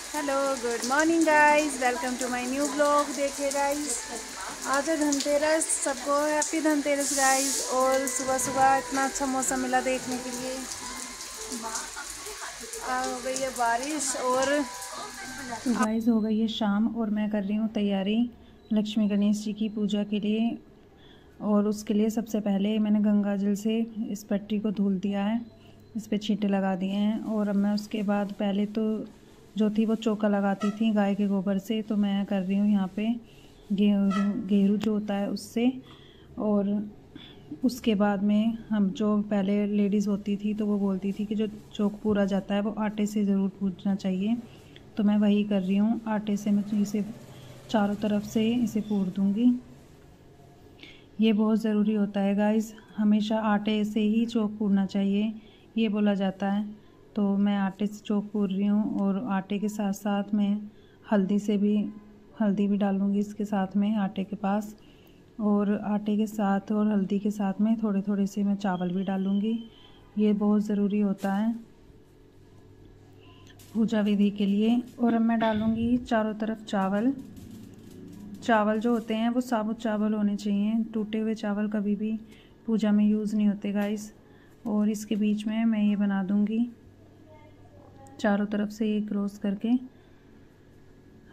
Hello good morning guys, welcome to my new blog. देखिए guys, आज है धनतेरस। सबको हैप्पी धनतेरस गाइस। और सुबह सुबह इतना अच्छा मौसम मिला देखने के लिए। हो गई है बारिश और तो गाइस हो गई है शाम और मैं कर रही हूँ तैयारी लक्ष्मी गणेश जी की पूजा के लिए। और उसके लिए सबसे पहले मैंने गंगा जल से इस पट्टी को धुल दिया है, इस पे छींटे लगा दिए हैं। और अब मैं उसके बाद पहले तो जो थी वो चौका लगाती थी गाय के गोबर से, तो मैं कर रही हूँ यहाँ पे गेरू जो होता है उससे। और उसके बाद में हम जो पहले लेडीज़ होती थी तो वो बोलती थी कि जो चौक पूरा जाता है वो आटे से ज़रूर पूजना चाहिए, तो मैं वही कर रही हूँ। आटे से मैं इसे चारों तरफ से इसे पूर दूँगी। ये बहुत ज़रूरी होता है गाइस, हमेशा आटे से ही चौक पूरना चाहिए, ये बोला जाता है। तो मैं आटे से चौक पूर रही हूँ और आटे के साथ साथ मैं हल्दी भी डालूँगी इसके साथ में आटे के पास। और आटे के साथ और हल्दी के साथ में थोड़े थोड़े से मैं चावल भी डालूँगी, ये बहुत ज़रूरी होता है पूजा विधि के लिए। और अब मैं डालूँगी चारों तरफ चावल जो होते हैं वो साबुत चावल होने चाहिए, टूटे हुए चावल कभी भी पूजा में यूज़ नहीं होते गाइस। और इसके बीच में मैं ये बना दूँगी चारों तरफ से ये क्रॉस करके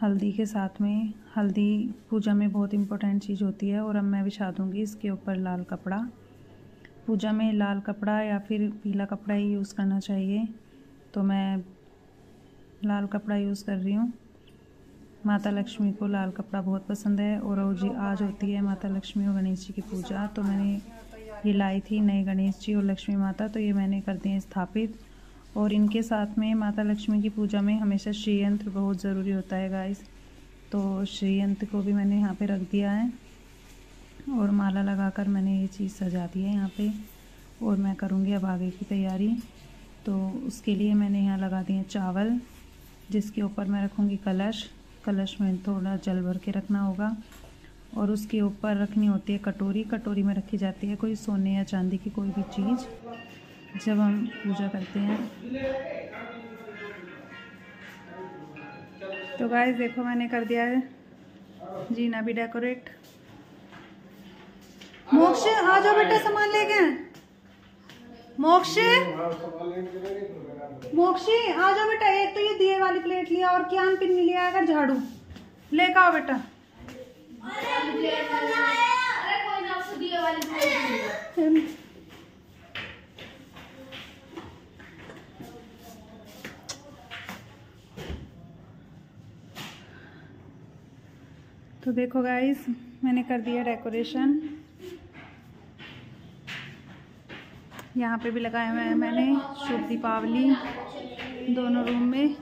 हल्दी के साथ में। हल्दी पूजा में बहुत इम्पोर्टेंट चीज़ होती है। और अब मैं बिछा दूँगी इसके ऊपर लाल कपड़ा। पूजा में लाल कपड़ा या फिर पीला कपड़ा ही यूज़ करना चाहिए, तो मैं लाल कपड़ा यूज़ कर रही हूँ। माता लक्ष्मी को लाल कपड़ा बहुत पसंद है। और आज होती है माता लक्ष्मी और गणेश जी की पूजा, तो मैंने ये लाई थी नए गणेश जी और लक्ष्मी माता, तो ये मैंने कर दिए स्थापित। और इनके साथ में माता लक्ष्मी की पूजा में हमेशा श्रीयंत्र बहुत ज़रूरी होता है गाइस, तो श्रीयंत्र को भी मैंने यहाँ पे रख दिया है। और माला लगाकर मैंने ये चीज़ सजा दी है यहाँ पे। और मैं करूँगी अब आगे की तैयारी। तो उसके लिए मैंने यहाँ लगा दिए चावल, जिसके ऊपर मैं रखूँगी कलश में थोड़ा जल भर के रखना होगा। और उसके ऊपर रखनी होती है कटोरी में रखी जाती है कोई सोने या चांदी की कोई भी चीज़ जब हम पूजा करते हैं। तो गाइस देखो मैंने कर दिया है जीना भी डेकोरेट। मोक्ष आ जाओ बेटा, सामान लेके। मोक्ष आ जाओ बेटा, एक तो ये दिए वाली प्लेट लिया और क्यान पिन्नी लिया, अगर झाड़ू लेकर आओ बेटा। तो देखो गाइस मैंने कर दिया डेकोरेशन, यहाँ पे भी लगाया हुआ है मैंने शुभ दीपावली दोनों रूम में।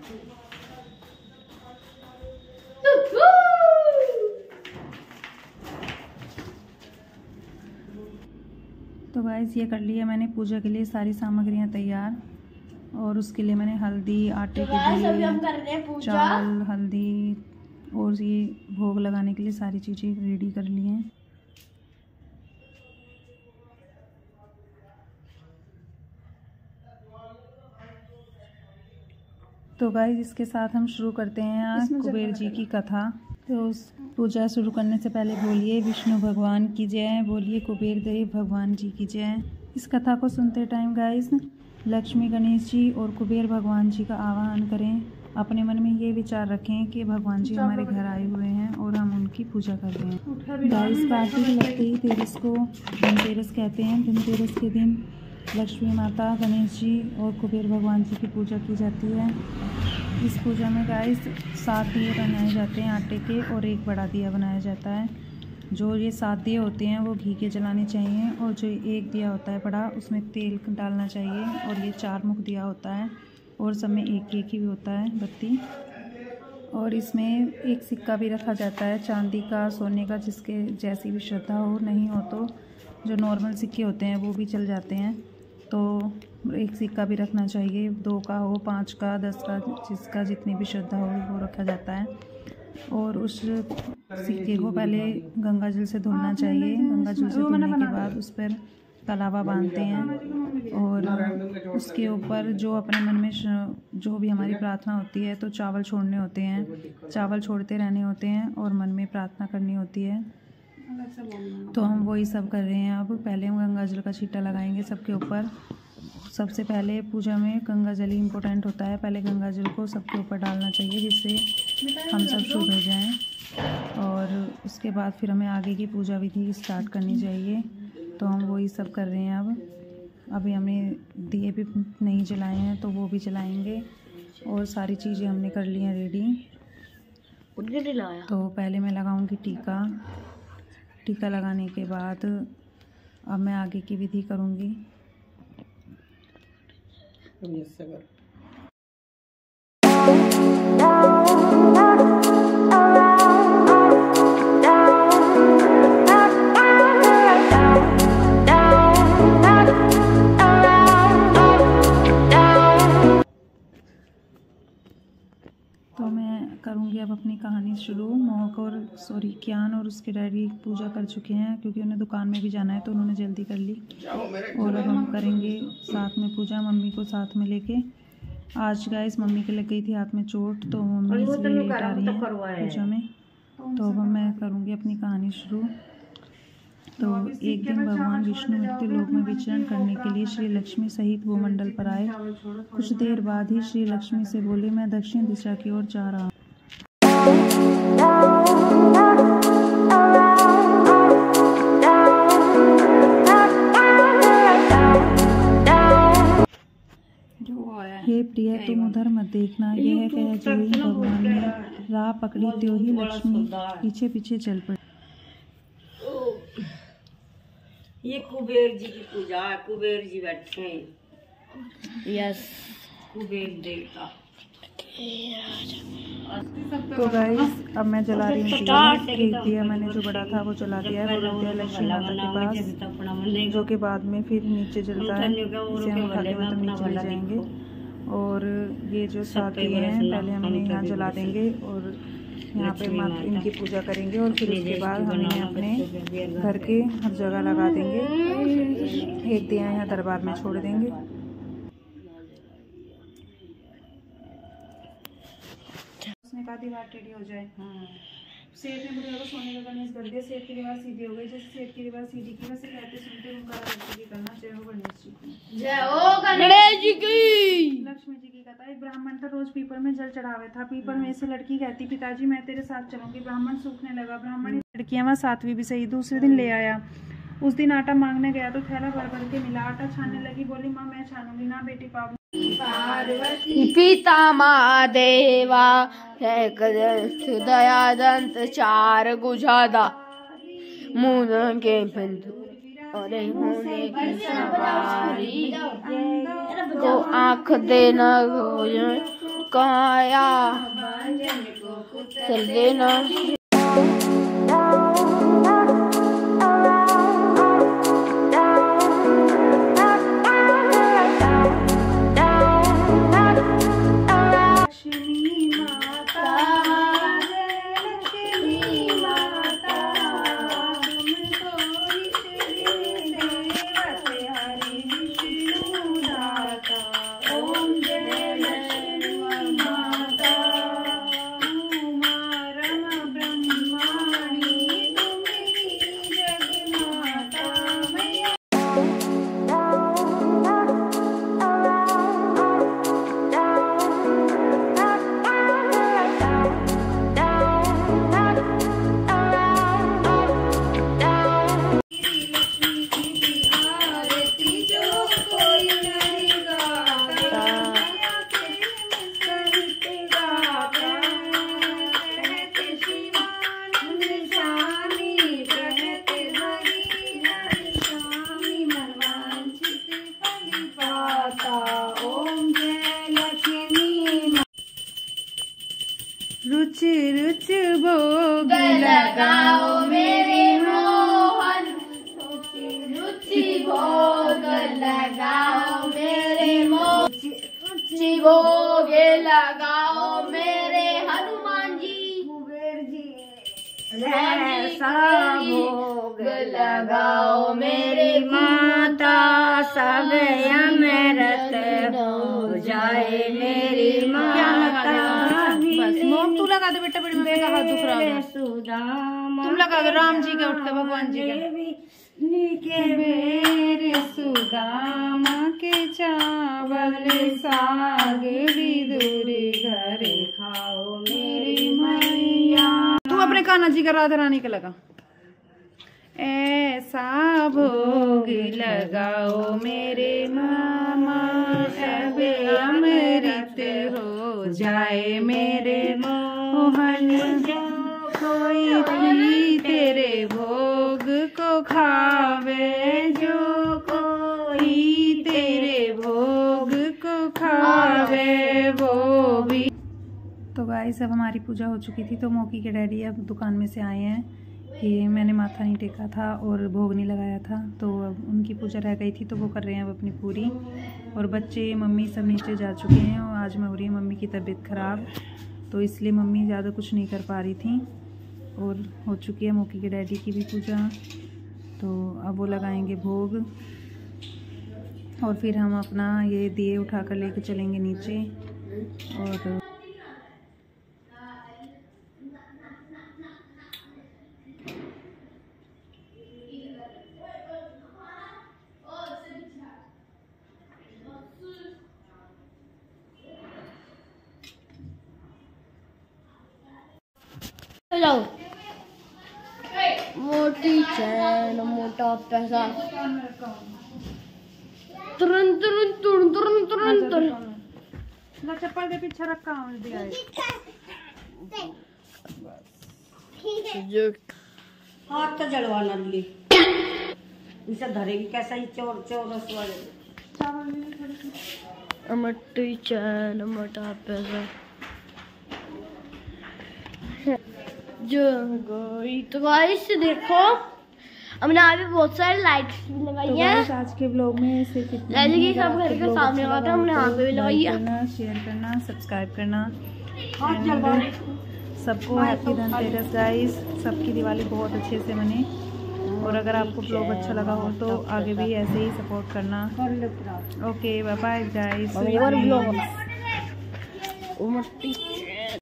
तो गाइस ये कर लिया मैंने पूजा के लिए सारी सामग्रियाँ तैयार। और उसके लिए मैंने हल्दी, आटे के लिए चावल, हल्दी और ये भोग लगाने के लिए सारी चीज़ें रेडी कर ली हैं। तो गाइस इसके साथ हम शुरू करते हैं आज कुबेर जी की कथा। तो उस पूजा शुरू करने से पहले बोलिए विष्णु भगवान की जय, बोलिए कुबेर देव भगवान जी की जय। इस कथा को सुनते टाइम गाइस लक्ष्मी गणेश जी और कुबेर भगवान जी का आवाहन करें। अपने मन में ये विचार रखें कि भगवान जी हमारे घर आए हुए हैं और हम उनकी पूजा कर रहे हैं। गाइस कार्तिक लगते ही तेरस को धनतेरस कहते हैं। धनतेरस के दिन लक्ष्मी माता, गणेश जी और कुबेर भगवान जी की पूजा की जाती है। इस पूजा में गाइस 7 दिए बनाए जाते हैं आटे के और एक बड़ा दिया बनाया जाता है। जो ये 7 दिए होते हैं वो घी के जलाने चाहिए और जो एक दिया होता है बड़ा उसमें तेल डालना चाहिए। और ये 4 मुख दिया होता है और सब में एक एक ही होता है बत्ती। और इसमें एक सिक्का भी रखा जाता है चांदी का, सोने का, जिसके जैसी भी श्रद्धा हो। नहीं हो तो जो नॉर्मल सिक्के होते हैं वो भी चल जाते हैं। तो एक सिक्का भी रखना चाहिए, 2 का हो, 5 का, 10 का, जिसका जितनी भी श्रद्धा हो वो रखा जाता है। और उस सिक्के को पहले गंगा जल से धुलना चाहिए। गंगा जल से धुलने के बाद उस पर कलावा बांधते हैं और उसके ऊपर जो अपने मन में जो भी हमारी प्रार्थना होती है तो चावल छोड़ने होते हैं, चावल छोड़ते रहने होते हैं और मन में प्रार्थना करनी होती है। तो हम वही सब कर रहे हैं। अब पहले हम गंगा जल का छींटा लगाएंगे सबके ऊपर। सबसे पहले पूजा में गंगा जल ही इम्पोर्टेंट होता है। पहले गंगा जल को सबके ऊपर डालना चाहिए जिससे हम सब शुद्ध हो जाएं और उसके बाद फिर हमें आगे की पूजा विधि स्टार्ट करनी चाहिए। तो हम वही सब कर रहे हैं। अब अभी हमने दिए भी नहीं जलाए हैं तो वो भी जलाएंगे और सारी चीज़ें हमने कर ली हैं रेडी। तो पहले मैं लगाऊंगी टीका। टीका लगाने के बाद अब मैं आगे की विधि करूंगी। तो मैं करूँगी अब अपनी कहानी शुरू। मोहक और कियान और उसके डैडी पूजा कर चुके हैं क्योंकि उन्हें दुकान में भी जाना है तो उन्होंने जल्दी कर ली। और अब हम करेंगे साथ में पूजा, मम्मी को साथ में लेके। आज गाइस मम्मी के लग गई थी हाथ में चोट तो मम्मी इसलिए लेट आ रही है पूजा में। तो अब मैं करूँगी अपनी कहानी शुरू। तो एक दिन भगवान विष्णु मृत्यु लोक में विचरण करने के लिए श्री लक्ष्मी सहित भूमंडल पर आए। कुछ देर बाद ही श्री लक्ष्मी से बोले, मैं दक्षिण दिशा की ओर जा रहा हूँ। हे प्रिय, तुम उधर मत देखना। यह कह जो ही भगवान ने राह पकड़ी त्यों ही लक्ष्मी पीछे पीछे चल पड़ी। ये कुबेर जी की पूजा है। कुबेर जी बैठे हैं। यस, कुबेर देवता। तो गाइस अब मैं जला रही हूँ दिया। मैंने जो बड़ा था वो जला दिया है। वो दिया लक्ष्मी माता के पास जो कि बाद में फिर नीचे जलता है। इसे हम उठा के मतलब नीचे ले जाएंगे। और ये जो 7 दिए हैं पहले हम इन्हें यहाँ जला देंगे और यहाँ पे माता इनकी पूजा करेंगे और फिर उसके बाद हम इन्हें अपने घर के हर जगह लगा देंगे। एक दिया यहाँ दरबार में छोड़ देंगे। उसने कहा दीवार टेढ़ी हो जाए। सेठ ने बुढ़िया को सोने का गणेश कर दिया। सेठ की दीवार सीधी हो गई। जैसे सेठ की दीवार सीधी की वैसे कहते सुनते उनका करना। जय हो गणेश जी की। जय हो गणेश जी की। लक्ष्मी जी की कथा। एक ब्राह्मण था, रोज पीपल में जल चढ़ावे था। पीपल में से लड़की कहती, पिताजी मैं तेरे साथ चलूंगी। ब्राह्मण सूखने लगा। ब्राह्मण लड़कियां वहाँ 7वीं भी सही। दूसरे दिन ले आया। उस दिन आटा मांगने गया तो थैला भर भर के मिला। आटा छानने लगी। बोली माँ मैं छानूंगी ना बेटी पार्वती। पिता महादेवा दया दंत 4 गुजादा मुन के बंधु और होने की सवारी को आँख देना काया चल देना। रुच रुच भोग लगाओ मेरे मोहन, रुचि भोग लगाओ मेरे रुचि भोग लगाओ मेरे हनुमान जी। कुबेर जी ऐसा भोग लगाओ मेरे माता सब अमृत हो जाए मेरी माता। बस मोम तू लगा दे बेटा, बड़ी मम्मी का हाथ दुख रहा है। तुम लगा दो राम जी के, उठ के भगवान जी के। बेर सुदामा के चावल साग विदुर घर खाओ मेरी मैया। तू अपने कान्हा जी का राधा रानी का लगा। ऐसा भोग लगाओ मेरे मामा सब अमृत हो जाए मेरे मोहन। कोई भी तेरे भोग को खावे, जो कोई तेरे भोग को खावे वो भी। तो गाइस अब हमारी पूजा हो चुकी थी, तो मौकी के डैडी अब दुकान में से आए हैं कि मैंने माथा नहीं टेका था और भोग नहीं लगाया था, तो अब उनकी पूजा रह गई थी तो वो कर रहे हैं अब अपनी पूरी। और बच्चे मम्मी सब नीचे जा चुके हैं और आज में हो रही है मम्मी की तबीयत ख़राब, तो इसलिए मम्मी ज़्यादा कुछ नहीं कर पा रही थी। और हो चुकी है मौकी के डैडी की भी पूजा, तो अब वो लगाएंगे भोग और फिर हम अपना ये दिए उठा कर लेके चलेंगे नीचे। और हेलो मोटी चैन मोटा पैसा तुरंत तुरंत तुरंत तुरंत तुरंत तुरंत चप्पल के पीछे रखा हाथ तो जलवाना ली इसे धरेगी कैसा ही चोर चोरस वाले। मोटी चैन मोटा पैसा जो गई। तो गाइस देखो हमने अभी बहुत सारी लाइट्स भी लगाई हैं। आज के ब्लॉग में सिर्फ सब घर के सामने लगा हमने यहाँ पे भी लगाई है। शेयर करना, सब्सक्राइब करना, सबको हैप्पी धनतेरस गाइस। सबकी दिवाली बहुत अच्छे से बने और अगर आपको ब्लॉग अच्छा लगा हो तो आगे भी ऐसे ही सपोर्ट करना। Okay bye bye guys.